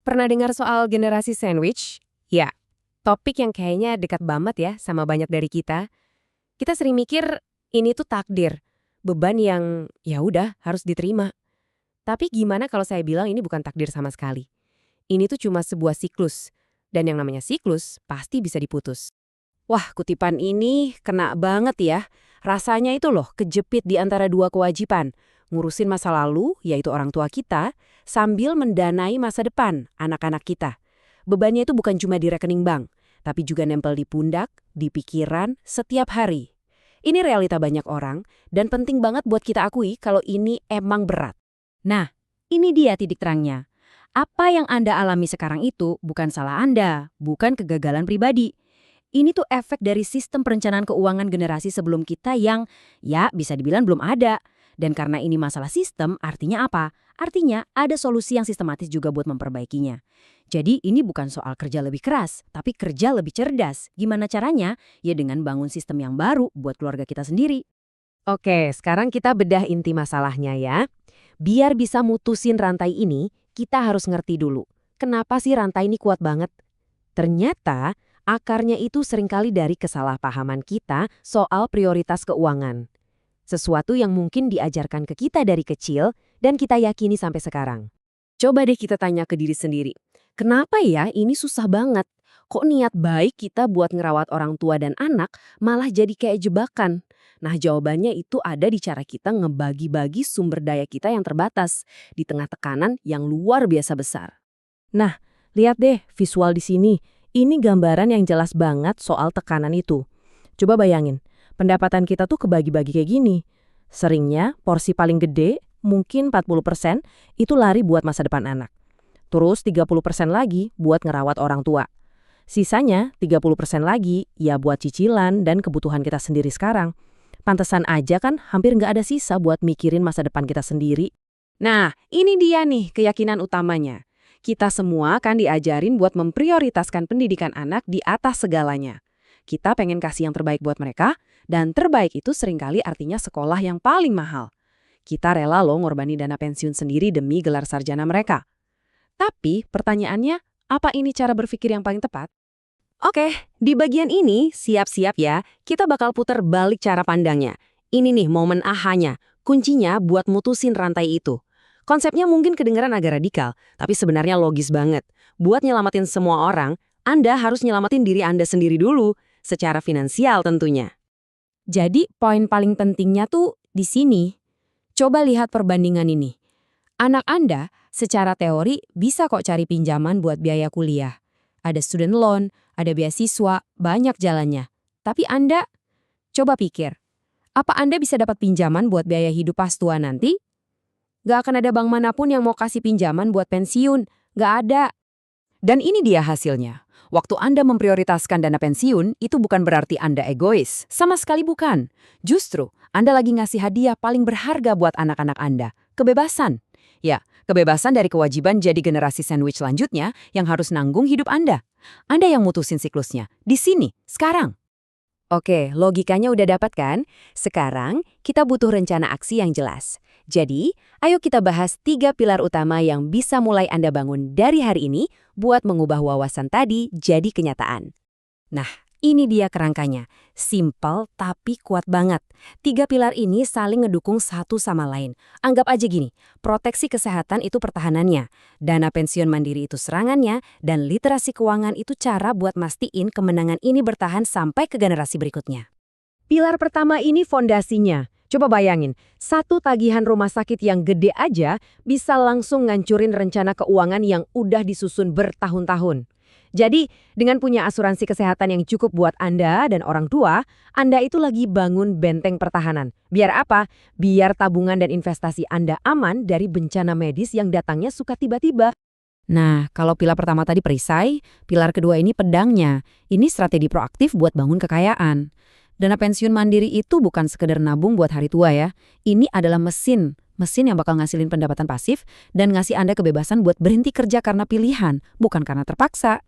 Pernah dengar soal generasi sandwich? Ya, topik yang kayaknya dekat banget ya sama banyak dari kita. Kita sering mikir ini tuh takdir, beban yang ya udah harus diterima. Tapi gimana kalau saya bilang ini bukan takdir sama sekali? Ini tuh cuma sebuah siklus. Dan yang namanya siklus pasti bisa diputus. Wah, kutipan ini kena banget ya. Rasanya itu loh kejepit di antara dua kewajiban. Ngurusin masa lalu, yaitu orang tua kita, sambil mendanai masa depan, anak-anak kita. Bebannya itu bukan cuma di rekening bank, tapi juga nempel di pundak, di pikiran, setiap hari. Ini realita banyak orang, dan penting banget buat kita akui kalau ini emang berat. Nah, ini dia titik terangnya. Apa yang Anda alami sekarang itu bukan salah Anda, bukan kegagalan pribadi. Ini tuh efek dari sistem perencanaan keuangan generasi sebelum kita yang, ya bisa dibilang belum ada. Dan karena ini masalah sistem, artinya apa? Artinya ada solusi yang sistematis juga buat memperbaikinya. Jadi ini bukan soal kerja lebih keras, tapi kerja lebih cerdas. Gimana caranya? Ya dengan bangun sistem yang baru buat keluarga kita sendiri. Oke, sekarang kita bedah inti masalahnya ya. Biar bisa mutusin rantai ini, kita harus ngerti dulu. Kenapa sih rantai ini kuat banget? Ternyata, akarnya itu seringkali dari kesalahpahaman kita soal prioritas keuangan. Sesuatu yang mungkin diajarkan ke kita dari kecil dan kita yakini sampai sekarang. Coba deh kita tanya ke diri sendiri. Kenapa ya ini susah banget? Kok niat baik kita buat ngerawat orang tua dan anak malah jadi kayak jebakan? Nah, jawabannya itu ada di cara kita ngebagi-bagi sumber daya kita yang terbatas di tengah tekanan yang luar biasa besar. Nah, lihat deh visual di sini. Ini gambaran yang jelas banget soal tekanan itu. Coba bayangin, pendapatan kita tuh kebagi-bagi kayak gini. Seringnya porsi paling gede, mungkin 40%, itu lari buat masa depan anak. Terus 30% lagi buat ngerawat orang tua. Sisanya 30% lagi ya buat cicilan dan kebutuhan kita sendiri sekarang. Pantesan aja kan hampir nggak ada sisa buat mikirin masa depan kita sendiri. Nah, ini dia nih keyakinan utamanya. Kita semua kan diajarin buat memprioritaskan pendidikan anak di atas segalanya. Kita pengen kasih yang terbaik buat mereka, dan terbaik itu seringkali artinya sekolah yang paling mahal. Kita rela loh ngorbanin dana pensiun sendiri demi gelar sarjana mereka. Tapi pertanyaannya, apa ini cara berpikir yang paling tepat? Oke, di bagian ini siap-siap ya, kita bakal putar balik cara pandangnya. Ini nih momen ahanya, kuncinya buat mutusin rantai itu. Konsepnya mungkin kedengaran agak radikal, tapi sebenarnya logis banget. Buat nyelamatin semua orang, Anda harus nyelamatin diri Anda sendiri dulu, secara finansial tentunya. Jadi poin paling pentingnya tuh di sini. Coba lihat perbandingan ini. Anak Anda secara teori bisa kok cari pinjaman buat biaya kuliah. Ada student loan, ada beasiswa, banyak jalannya. Tapi Anda, coba pikir, apa Anda bisa dapat pinjaman buat biaya hidup pas tua nanti? Gak akan ada bank manapun yang mau kasih pinjaman buat pensiun. Gak ada. Dan ini dia hasilnya. Waktu Anda memprioritaskan dana pensiun, itu bukan berarti Anda egois. Sama sekali bukan. Justru, Anda lagi ngasih hadiah paling berharga buat anak-anak Anda. Kebebasan. Ya, kebebasan dari kewajiban jadi generasi sandwich selanjutnya yang harus nanggung hidup Anda. Anda yang mutusin siklusnya. Di sini, sekarang. Oke, logikanya udah dapat kan? Sekarang, kita butuh rencana aksi yang jelas. Jadi, ayo kita bahas 3 pilar utama yang bisa mulai Anda bangun dari hari ini buat mengubah wawasan tadi jadi kenyataan. Nah, ini dia kerangkanya. Simple tapi kuat banget. 3 pilar ini saling ngedukung satu sama lain. Anggap aja gini, proteksi kesehatan itu pertahanannya, dana pensiun mandiri itu serangannya, dan literasi keuangan itu cara buat mastiin kemenangan ini bertahan sampai ke generasi berikutnya. Pilar pertama ini fondasinya. Coba bayangin, satu tagihan rumah sakit yang gede aja bisa langsung ngancurin rencana keuangan yang udah disusun bertahun-tahun. Jadi, dengan punya asuransi kesehatan yang cukup buat Anda dan orang tua, Anda itu lagi bangun benteng pertahanan. Biar apa? Biar tabungan dan investasi Anda aman dari bencana medis yang datangnya suka tiba-tiba. Nah, kalau pilar pertama tadi perisai, pilar kedua ini pedangnya. Ini strategi proaktif buat bangun kekayaan. Dana pensiun mandiri itu bukan sekedar nabung buat hari tua ya. Ini adalah mesin yang bakal ngasilin pendapatan pasif dan ngasih Anda kebebasan buat berhenti kerja karena pilihan, bukan karena terpaksa.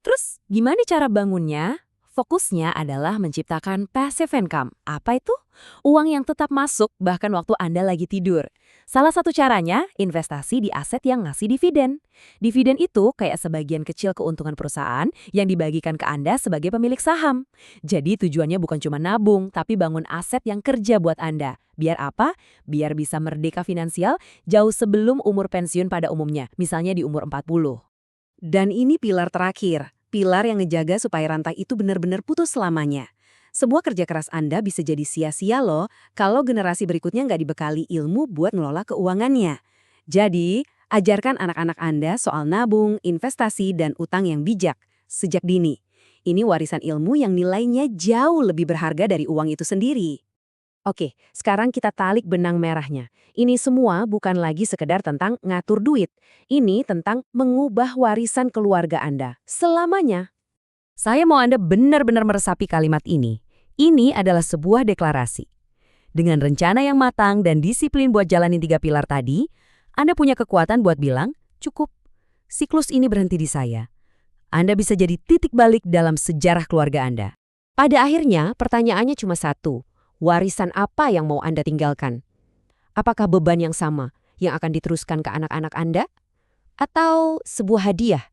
Terus, gimana cara bangunnya? Fokusnya adalah menciptakan passive income. Apa itu? Uang yang tetap masuk bahkan waktu Anda lagi tidur. Salah satu caranya, investasi di aset yang ngasih dividen. Dividen itu kayak sebagian kecil keuntungan perusahaan yang dibagikan ke Anda sebagai pemilik saham. Jadi tujuannya bukan cuma nabung, tapi bangun aset yang kerja buat Anda. Biar apa? Biar bisa merdeka finansial jauh sebelum umur pensiun pada umumnya, misalnya di umur 40. Dan ini pilar terakhir, pilar yang ngejaga supaya rantai itu benar-benar putus selamanya. Semua kerja keras Anda bisa jadi sia-sia loh kalau generasi berikutnya nggak dibekali ilmu buat ngelola keuangannya. Jadi, ajarkan anak-anak Anda soal nabung, investasi, dan utang yang bijak sejak dini. Ini warisan ilmu yang nilainya jauh lebih berharga dari uang itu sendiri. Oke, sekarang kita talik benang merahnya. Ini semua bukan lagi sekedar tentang ngatur duit. Ini tentang mengubah warisan keluarga Anda selamanya. Saya mau Anda benar-benar meresapi kalimat ini. Ini adalah sebuah deklarasi. Dengan rencana yang matang dan disiplin buat jalanin 3 pilar tadi, Anda punya kekuatan buat bilang, cukup, siklus ini berhenti di saya. Anda bisa jadi titik balik dalam sejarah keluarga Anda. Pada akhirnya, pertanyaannya cuma satu. Warisan apa yang mau Anda tinggalkan? Apakah beban yang sama yang akan diteruskan ke anak-anak Anda? Atau sebuah hadiah?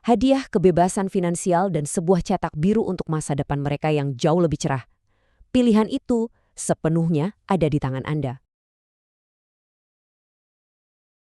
Hadiah kebebasan finansial dan sebuah cetak biru untuk masa depan mereka yang jauh lebih cerah. Pilihan itu sepenuhnya ada di tangan Anda.